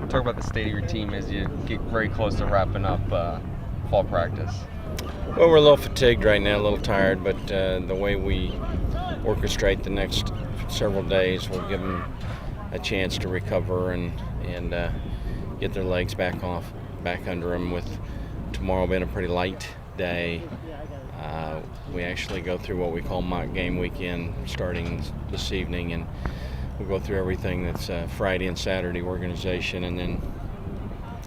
Talk about the state of your team as you get very close to wrapping up fall practice. Well, we're a little fatigued right now, a little tired, but the way we orchestrate the next several days will give them a chance to recover and get their legs back under them. With tomorrow being a pretty light day, we actually go through what we call mock game weekend starting this evening, and we'll go through everything that's Friday and Saturday organization, and then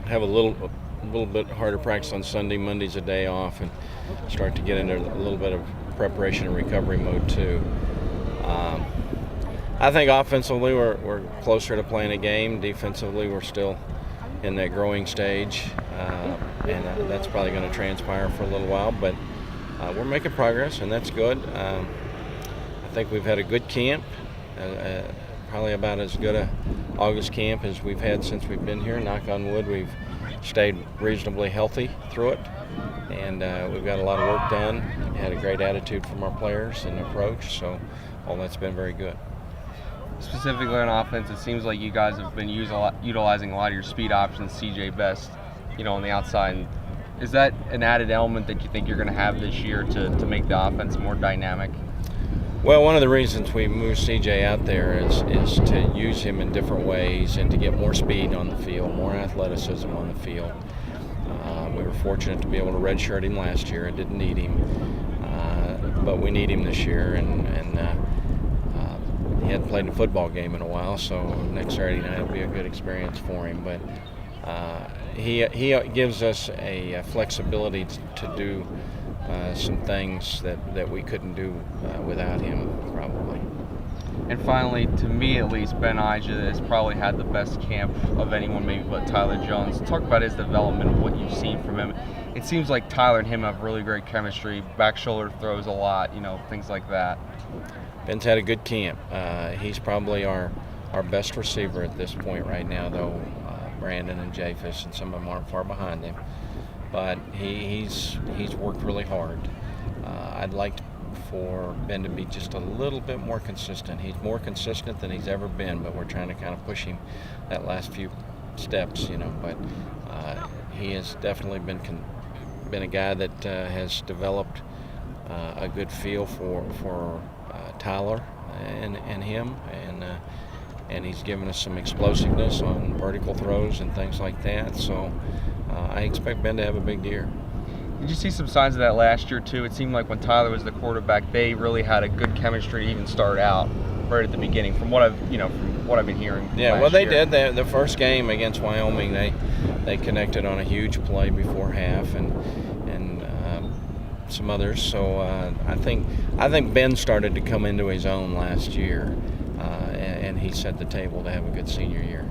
have a little bit harder practice on Sunday. Monday's a day off, and start to get into a little bit of preparation and recovery mode too. I think offensively we're closer to playing a game. Defensively we're still in that growing stage, and that's probably going to transpire for a little while, but we're making progress, and that's good. I think we've had a good camp, probably about as good a August camp as we've had since we've been here. Knock on wood, we've stayed reasonably healthy through it, and we've got a lot of work done. Had a great attitude from our players and approach, so all that's been very good. Specifically on offense, it seems like you guys have been utilizing a lot of your speed options, CJ Best, on the outside. Is that an added element that you think you're going to have this year to make the offense more dynamic? Well, one of the reasons we moved CJ out there is to use him in different ways and to get more speed on the field, more athleticism on the field. We were fortunate to be able to redshirt him last year. I didn't need him, but we need him this year, and he hadn't played a football game in a while, so next Saturday night will be a good experience for him. But he gives us a flexibility to do some things that we couldn't do without him, probably. And finally, to me at least, Ben Ija has probably had the best camp of anyone, maybe but Tyler Jones. Talk about his development, what you've seen from him. It seems like Tyler and him have really great chemistry, back shoulder throws a lot, things like that. Ben's had a good camp. He's probably our best receiver at this point right now, though. Brandon and Japhis and some of them aren't far behind him. But he's worked really hard. I'd like for Ben to be just a little bit more consistent. He's more consistent than he's ever been, but we're trying to kind of push him that last few steps, But he has definitely been a guy that has developed a good feel for Tyler and him, and he's given us some explosiveness on vertical throws and things like that. So I expect Ben to have a big year. Did you see some signs of that last year too? It seemed like when Tyler was the quarterback, they really had a good chemistry to even start out right at the beginning. From what I've been hearing. Yeah, well, they did. The first game against Wyoming, they connected on a huge play before half, and some others. So I think Ben started to come into his own last year, and he set the table to have a good senior year.